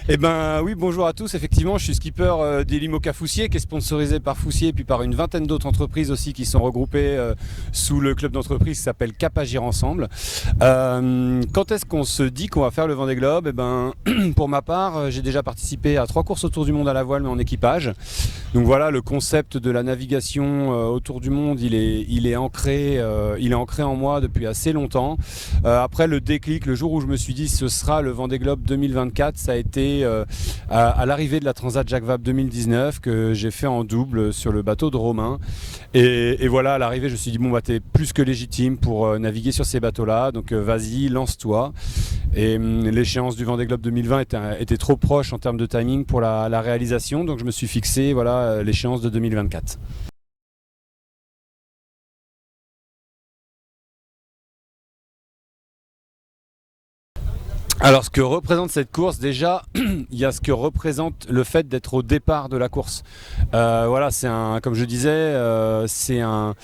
Eh ben oui, bonjour à tous. Effectivement, je suis skipper des l'IMOCA Foussier, qui est sponsorisé par Foussier, puis par une vingtaine d'autres entreprises aussi qui sont regroupées sous le club d'entreprise qui s'appelle Cap Agir Ensemble. Quand est-ce qu'on se dit qu'on va faire le Vendée Globe? Eh ben, pour ma part, j'ai déjà participé à 3 courses autour du monde à la voile, mais en équipage. Donc voilà, le concept de la navigation autour du monde, il est ancré en moi depuis assez longtemps. Après le déclic, le jour où je me suis dit ce sera le Vendée Globe 2024, ça a été à l'arrivée de la Transat Jacques Vabre 2019 que j'ai fait en double sur le bateau de Romain. Et voilà, à l'arrivée, je me suis dit bon bah t'es plus que légitime pour naviguer sur ces bateaux-là, donc vas-y, lance-toi. Et l'échéance du Vendée Globe 2020 était trop proche en termes de timing pour la réalisation, donc je me suis fixé voilà l'échéance de 2024. Alors ce que représente cette course, déjà, il y a ce que représente le fait d'être au départ de la course. Voilà, comme je disais, c'est un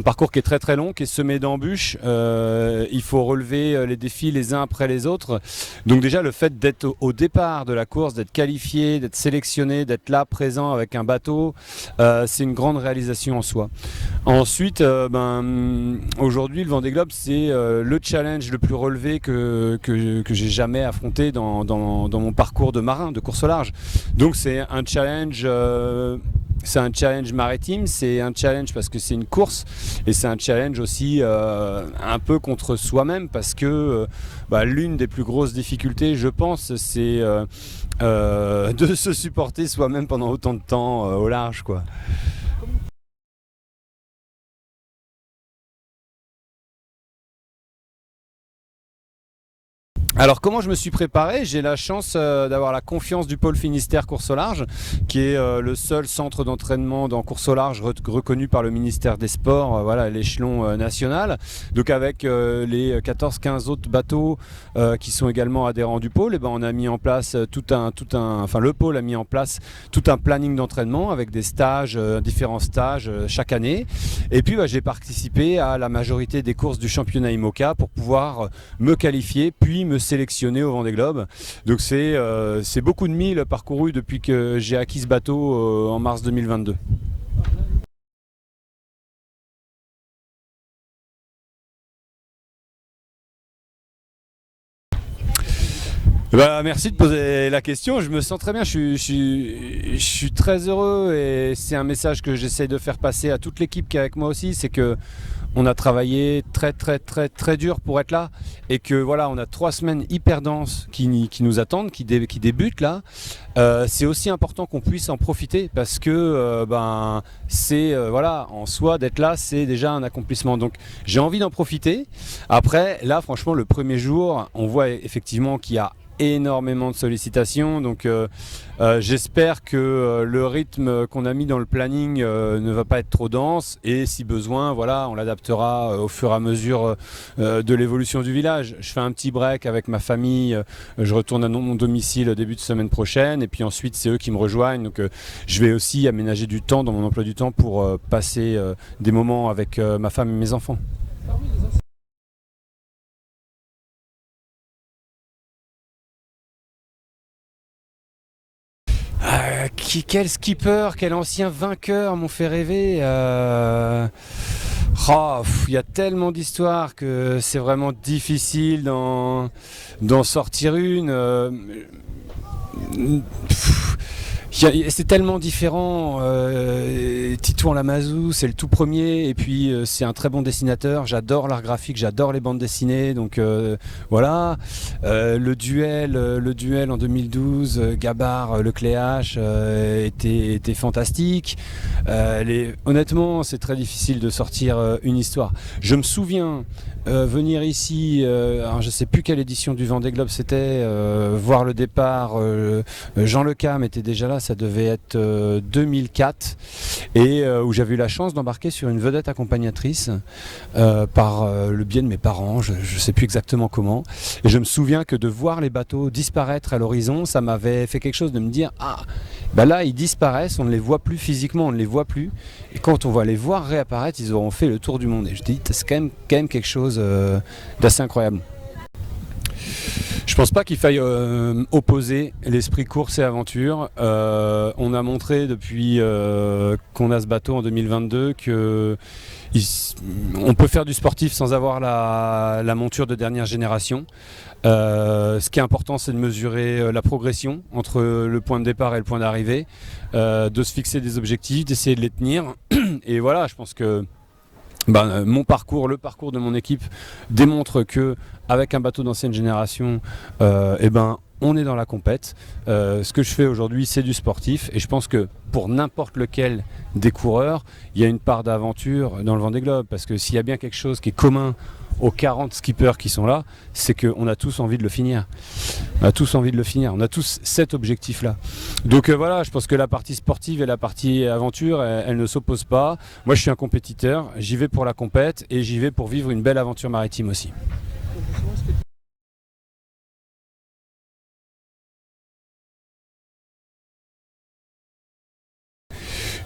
parcours qui est très très long, qui est semé d'embûches. Il faut relever les défis les uns après les autres. Donc déjà le fait d'être au départ de la course, d'être qualifié, d'être sélectionné, d'être là présent avec un bateau, c'est une grande réalisation en soi. Ensuite, aujourd'hui le Vendée Globe c'est le challenge le plus relevé que j'ai jamais affronté dans mon parcours de marin, de course au large. Donc c'est un challenge maritime, c'est un challenge parce que c'est une course et c'est un challenge aussi un peu contre soi-même parce que l'une des plus grosses difficultés, je pense, c'est de se supporter soi-même pendant autant de temps au large, quoi. Alors comment je me suis préparé? J'ai la chance d'avoir la confiance du pôle Finistère course au large, qui est le seul centre d'entraînement dans course au large reconnu par le ministère des Sports, voilà, à l'échelon national. Donc avec les 14-15 autres bateaux qui sont également adhérents du pôle, on a mis en place le pôle a mis en place tout un planning d'entraînement avec des stages, différents stages chaque année. Et puis j'ai participé à la majorité des courses du championnat IMOCA pour pouvoir me qualifier, puis me sélectionné au Vendée Globe. Donc c'est beaucoup de milles parcourus depuis que j'ai acquis ce bateau en mars 2022. Merci de poser la question, je me sens très bien, je suis très heureux et c'est un message que j'essaie de faire passer à toute l'équipe qui est avec moi aussi, c'est que on a travaillé très très très très dur pour être là et que voilà, on a 3 semaines hyper denses qui nous attendent, qui débutent là. C'est aussi important qu'on puisse en profiter parce que c'est voilà, en soi d'être là, c'est déjà un accomplissement. Donc j'ai envie d'en profiter. Après là, franchement, le premier jour, on voit effectivement qu'il y a énormément de sollicitations, donc j'espère que le rythme qu'on a mis dans le planning ne va pas être trop dense et si besoin voilà on l'adaptera au fur et à mesure de l'évolution du village. Je fais un petit break avec ma famille, je retourne à mon domicile au début de semaine prochaine et puis ensuite c'est eux qui me rejoignent, donc je vais aussi aménager du temps dans mon emploi du temps pour passer des moments avec ma femme et mes enfants. Quel skipper, quel ancien vainqueur m'ont fait rêver. Il y a tellement d'histoires que c'est vraiment difficile d'en sortir une. C'est tellement différent. Titouan Lamazou, c'est le tout premier, et puis c'est un très bon dessinateur. J'adore l'art graphique, j'adore les bandes dessinées, donc voilà. Le duel en 2012, Gabard, Lecléache était fantastique. Honnêtement, c'est très difficile de sortir une histoire. Je me souviens venir ici, alors je sais plus quelle édition du Vendée Globe c'était, voir le départ. Jean Le Cam était déjà là, ça devait être 2004, et où j'avais eu la chance d'embarquer sur une vedette accompagnatrice par le biais de mes parents, je ne sais plus exactement comment. Et je me souviens que de voir les bateaux disparaître à l'horizon, ça m'avait fait quelque chose de me dire là ils disparaissent, on ne les voit plus physiquement, on ne les voit plus. Et quand on va les voir réapparaître, ils auront fait le tour du monde. Et je dis c'est quand même quelque chose d'assez incroyable. Je pense pas qu'il faille opposer l'esprit course et aventure. On a montré depuis qu'on a ce bateau en 2022 que on peut faire du sportif sans avoir la monture de dernière génération. Ce qui est important, c'est de mesurer la progression entre le point de départ et le point d'arrivée, de se fixer des objectifs, d'essayer de les tenir. Et voilà, je pense que mon parcours, le parcours de mon équipe démontre que avec un bateau d'ancienne génération, on est dans la compète. Ce que je fais aujourd'hui, c'est du sportif, et je pense que pour n'importe lequel des coureurs, il y a une part d'aventure dans le Vendée Globe, parce que s'il y a bien quelque chose qui est commun aux 40 skippers qui sont là, c'est qu'on a tous envie de le finir. On a tous envie de le finir. On a tous cet objectif-là. Donc voilà, je pense que la partie sportive et la partie aventure, elles ne s'opposent pas. Moi, je suis un compétiteur. J'y vais pour la compète et j'y vais pour vivre une belle aventure maritime aussi.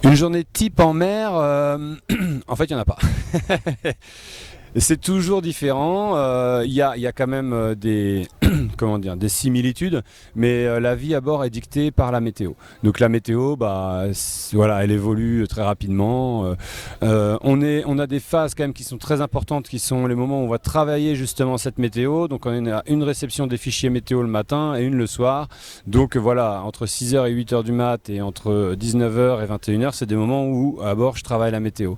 Une journée type en mer, en fait, il n'y en a pas. C'est toujours différent. Il y a quand même des, des similitudes, mais la vie à bord est dictée par la météo. Donc la météo, voilà, elle évolue très rapidement. On a des phases quand même qui sont très importantes, qui sont les moments où on va travailler justement cette météo. Donc on a une réception des fichiers météo le matin et une le soir. Donc voilà, entre 6h et 8h du mat et entre 19h et 21h, c'est des moments où à bord je travaille la météo.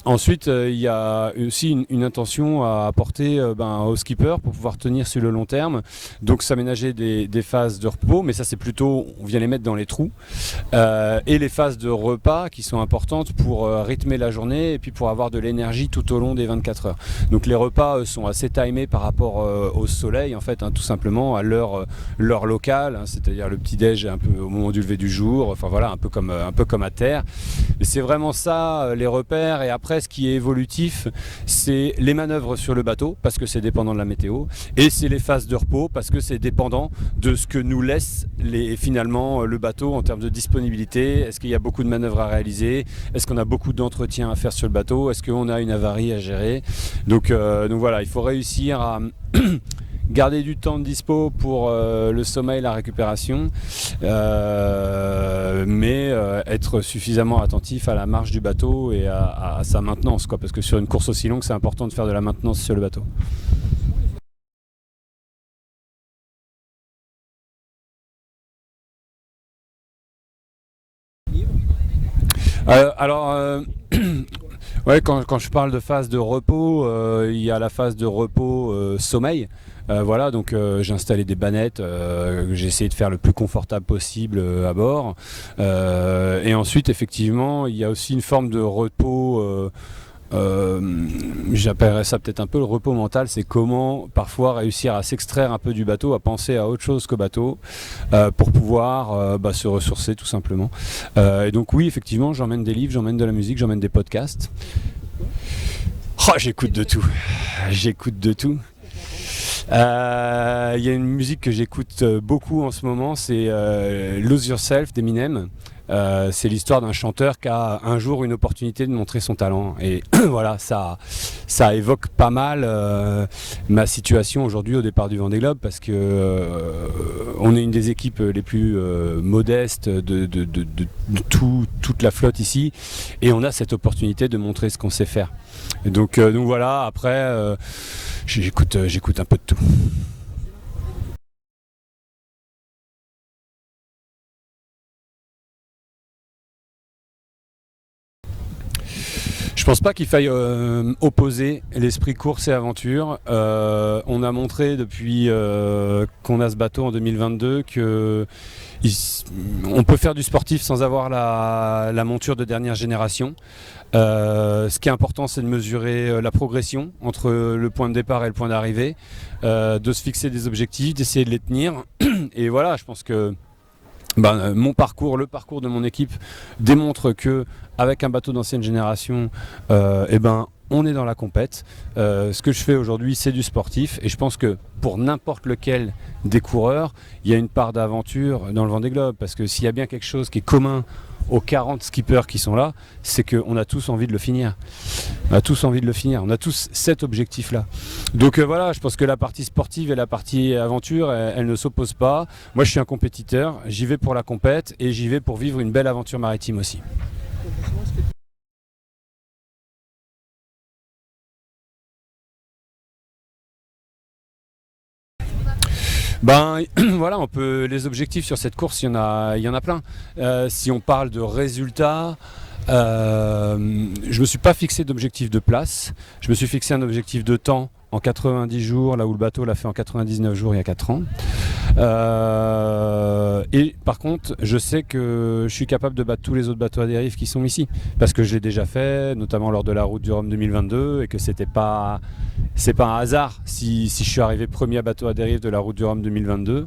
Ensuite, il y a aussi une intention à apporter au skipper pour pouvoir tenir sur le long terme. Donc s'aménager des phases de repos, mais ça c'est plutôt, on vient les mettre dans les trous. Et les phases de repas qui sont importantes pour rythmer la journée et puis pour avoir de l'énergie tout au long des 24 heures. Donc les repas sont assez timés par rapport au soleil, en fait, tout simplement à l'heure locale, c'est-à-dire le petit-déj un peu au moment du lever du jour, enfin voilà, un peu comme à terre. Mais c'est vraiment ça, les repères. Et après, ce qui est évolutif, c'est les manœuvres sur le bateau, parce que c'est dépendant de la météo, et c'est les phases de repos, parce que c'est dépendant de ce que nous laisse finalement le bateau en termes de disponibilité. Est-ce qu'il y a beaucoup de manœuvres à réaliser? Est-ce qu'on a beaucoup d'entretien à faire sur le bateau? Est-ce qu'on a une avarie à gérer? Donc voilà, il faut réussir à garder du temps de dispo pour le sommeil, la récupération, mais être suffisamment attentif à la marche du bateau et à sa maintenance, parce que sur une course aussi longue, c'est important de faire de la maintenance sur le bateau. Ouais, quand je parle de phase de repos, il y a la phase de repos sommeil. Voilà, donc j'ai installé des bannettes que j'ai essayé de faire le plus confortable possible à bord. Et ensuite, effectivement, il y a aussi une forme de repos. J'appellerais ça peut-être un peu le repos mental. C'est comment parfois réussir à s'extraire un peu du bateau, à penser à autre chose qu'au bateau, pour pouvoir se ressourcer tout simplement. Et donc oui, effectivement, j'emmène des livres, j'emmène de la musique, j'emmène des podcasts. Oh, j'écoute de tout. J'écoute de tout. Il y a une musique que j'écoute beaucoup en ce moment, c'est Lose Yourself d'Eminem. C'est l'histoire d'un chanteur qui a un jour une opportunité de montrer son talent, et voilà, ça évoque pas mal ma situation aujourd'hui au départ du Vendée Globe, parce que on est une des équipes les plus modestes de toute la flotte ici, et on a cette opportunité de montrer ce qu'on sait faire. Et donc voilà, après j'écoute un peu de tout. Je pense pas qu'il faille opposer l'esprit course et aventure. On a montré depuis qu'on a ce bateau en 2022 que on peut faire du sportif sans avoir la monture de dernière génération. Ce qui est important, c'est de mesurer la progression entre le point de départ et le point d'arrivée, de se fixer des objectifs, d'essayer de les tenir. Et voilà, je pense que mon parcours, le parcours de mon équipe démontre que avec un bateau d'ancienne génération, on est dans la compète. Ce que je fais aujourd'hui, c'est du sportif, et je pense que pour n'importe lequel des coureurs, il y a une part d'aventure dans le Vendée Globe, parce que s'il y a bien quelque chose qui est commun aux 40 skippers qui sont là, c'est qu'on a tous envie de le finir. On a tous envie de le finir. On a tous cet objectif-là. Donc voilà, je pense que la partie sportive et la partie aventure, elles ne s'opposent pas. Moi, je suis un compétiteur, j'y vais pour la compète et j'y vais pour vivre une belle aventure maritime aussi. Ben voilà, les objectifs sur cette course, il y en a plein. Si on parle de résultats, je me suis pas fixé d'objectif de place. Je me suis fixé un objectif de temps en 90 jours, là où le bateau l'a fait en 99 jours il y a 4 ans. Et par contre, je sais que je suis capable de battre tous les autres bateaux à dérive qui sont ici, parce que je l'ai déjà fait, notamment lors de la route du Rhum 2022, et que c'est pas un hasard si je suis arrivé premier à bateau à dérive de la route du Rhum 2022.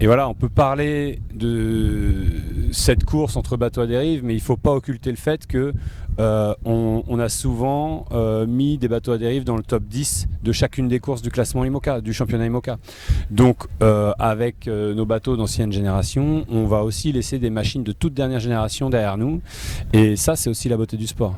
Et voilà, on peut parler de cette course entre bateaux à dérive, mais il ne faut pas occulter le fait que on a souvent mis des bateaux à dérive dans le top 10 de chacune des courses du classement IMOCA, du championnat IMOCA. Donc avec nos bateaux d'ancienne génération, on va aussi laisser des machines de toute dernière génération derrière nous. Et ça, c'est aussi la beauté du sport.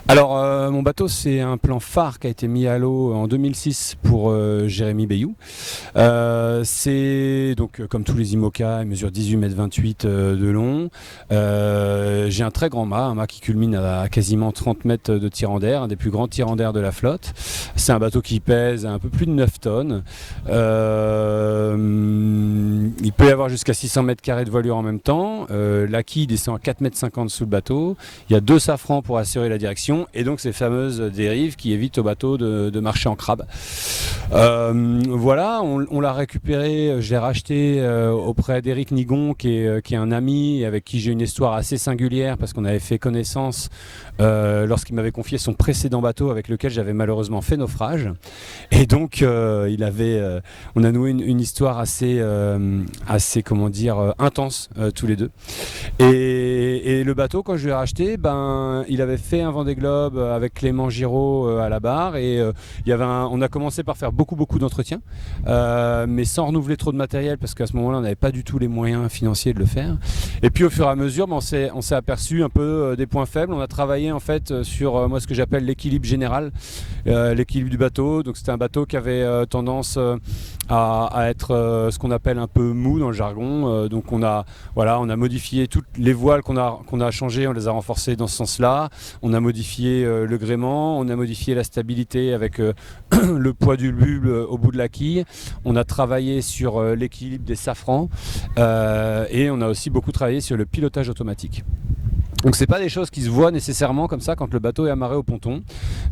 Alors mon bateau, c'est un plan phare qui a été mis à l'eau en 2006 pour Jérémy Bayou. C'est donc comme tous les IMOCA, il mesure 18,28 m de long. J'ai un très grand mât, un mât qui culmine à quasiment 30 mètres de tirant d'air, un des plus grands tirants d'air de la flotte. C'est un bateau qui pèse un peu plus de 9 tonnes. Il peut y avoir jusqu'à 600 mètres carrés de voilure en même temps. La quille descend à 4,50 m sous le bateau. Il y a 2 safrans pour assurer la direction. Et donc ces fameuses dérives qui évitent au bateau de marcher en crabe. Voilà, on l'a récupéré, je l'ai racheté auprès d'Éric Nigon qui est un ami avec qui j'ai une histoire assez singulière parce qu'on avait fait connaissance lorsqu'il m'avait confié son précédent bateau avec lequel j'avais malheureusement fait naufrage. Et donc on a noué une histoire assez comment dire, intense tous les deux. Et le bateau, quand je l'ai racheté, il avait fait un Vendée Globe avec Clément Giraud à la barre et on a commencé par faire beaucoup d'entretiens, mais sans renouveler trop de matériel parce qu'à ce moment-là on n'avait pas du tout les moyens financiers de le faire. Et puis au fur et à mesure, on s'est aperçu un peu des points faibles. On a travaillé en fait sur moi ce que j'appelle l'équilibre général, l'équilibre du bateau. Donc c'était un bateau qui avait tendance à être ce qu'on appelle un peu mou dans le jargon. Donc on a modifié toutes les voiles qu'on a changées, on les a renforcées dans ce sens-là. On a modifié le gréement, on a modifié la stabilité avec le poids du bulbe au bout de la quille. On a travaillé sur l'équilibre des safrans et on a aussi beaucoup travaillé sur le pilotage automatique. Donc c'est pas des choses qui se voient nécessairement comme ça quand le bateau est amarré au ponton,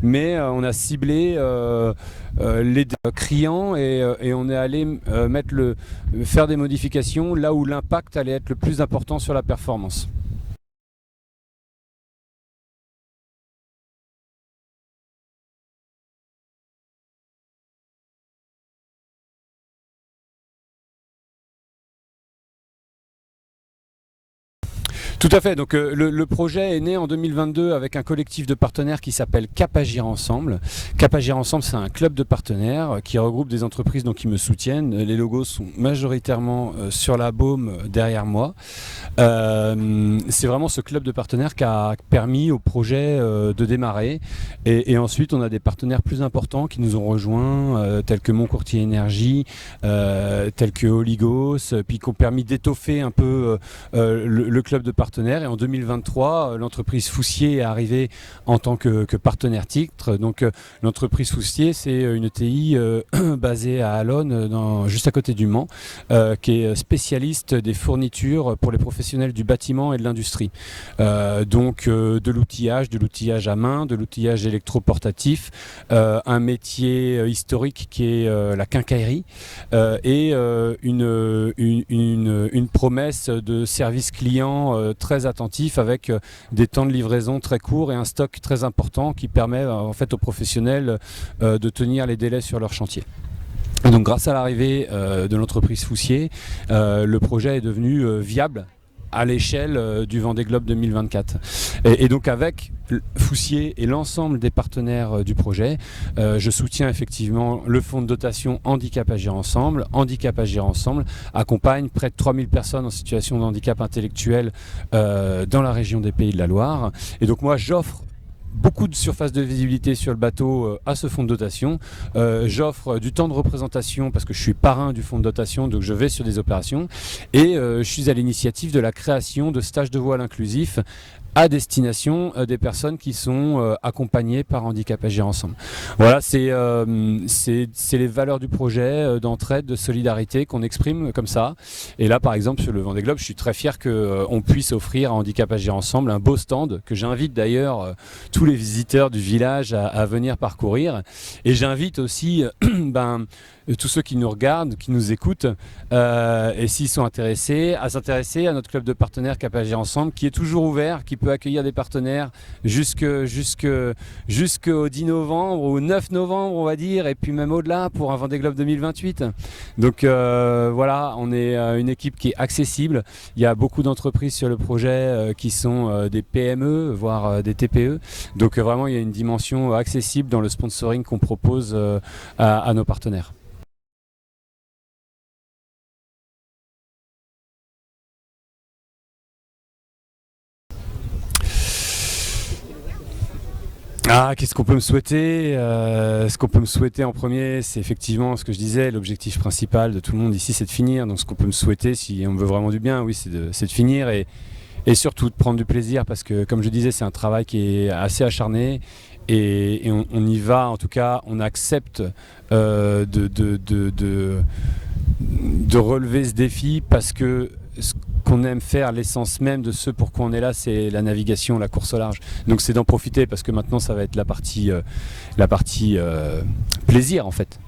mais on a ciblé les clients et on est allé faire des modifications là où l'impact allait être le plus important sur la performance. Tout à fait, donc le projet est né en 2022 avec un collectif de partenaires qui s'appelle Cap Agir Ensemble. Cap Agir Ensemble, c'est un club de partenaires qui regroupe des entreprises qui me soutiennent. Les logos sont majoritairement sur la baume derrière moi. C'est vraiment ce club de partenaires qui a permis au projet de démarrer. Et ensuite, on a des partenaires plus importants qui nous ont rejoints, tels que Mon Courtier Énergie, tels que Oligos, puis qui ont permis d'étoffer un peu le club de partenaires. Et en 2023, l'entreprise Foussier est arrivée en tant que partenaire titre. Donc l'entreprise Foussier, c'est une ETI basée à Alonne, juste à côté du Mans, qui est spécialiste des fournitures pour les professionnels du bâtiment et de l'industrie. De l'outillage à main, de l'outillage électroportatif, un métier historique qui est la quincaillerie et une promesse de service client très attentif avec des temps de livraison très courts et un stock très important qui permet en fait aux professionnels de tenir les délais sur leur chantier. Donc grâce à l'arrivée de l'entreprise Foussier, le projet est devenu viable à l'échelle du Vendée Globe 2024. Et donc avec Foussier et l'ensemble des partenaires du projet, je soutiens effectivement le fonds de dotation Handicap Agir Ensemble. Handicap Agir Ensemble accompagne près de 3000 personnes en situation de handicap intellectuel dans la région des Pays de la Loire. Et donc moi j'offre beaucoup de surface de visibilité sur le bateau à ce fonds de dotation. J'offre du temps de représentation parce que je suis parrain du fonds de dotation, donc je vais sur des opérations. Et je suis à l'initiative de la création de stages de voile inclusifs à destination des personnes qui sont accompagnées par Handicap Agir Ensemble. Voilà, c'est les valeurs du projet d'entraide, de solidarité qu'on exprime comme ça. Et là, par exemple, sur le Vendée Globe, je suis très fier qu'on puisse offrir à Handicap Agir Ensemble un beau stand que j'invite d'ailleurs tous les visiteurs du village à venir parcourir. Et j'invite aussi tous ceux qui nous regardent, qui nous écoutent, et s'ils sont intéressés, à s'intéresser à notre club de partenaires Cap Agir Ensemble, qui est toujours ouvert, qui peut accueillir des partenaires jusqu'au 10 novembre ou 9 novembre, on va dire, et puis même au-delà pour un Vendée Globe 2028. Donc voilà, on est une équipe qui est accessible. Il y a beaucoup d'entreprises sur le projet qui sont des PME, voire des TPE. Donc vraiment, il y a une dimension accessible dans le sponsoring qu'on propose à nos partenaires. Qu'est-ce qu'on peut me souhaiter Ce qu'on peut me souhaiter en premier, c'est effectivement ce que je disais, l'objectif principal de tout le monde ici, c'est de finir. Donc ce qu'on peut me souhaiter, si on me veut vraiment du bien, oui, c'est de finir et surtout de prendre du plaisir parce que, comme je disais, c'est un travail qui est assez acharné et on y va, en tout cas, on accepte de relever ce défi parce que ce qu'on aime faire, l'essence même de ce pourquoi on est là, c'est la navigation, la course au large. Donc c'est d'en profiter parce que maintenant ça va être la partie plaisir en fait.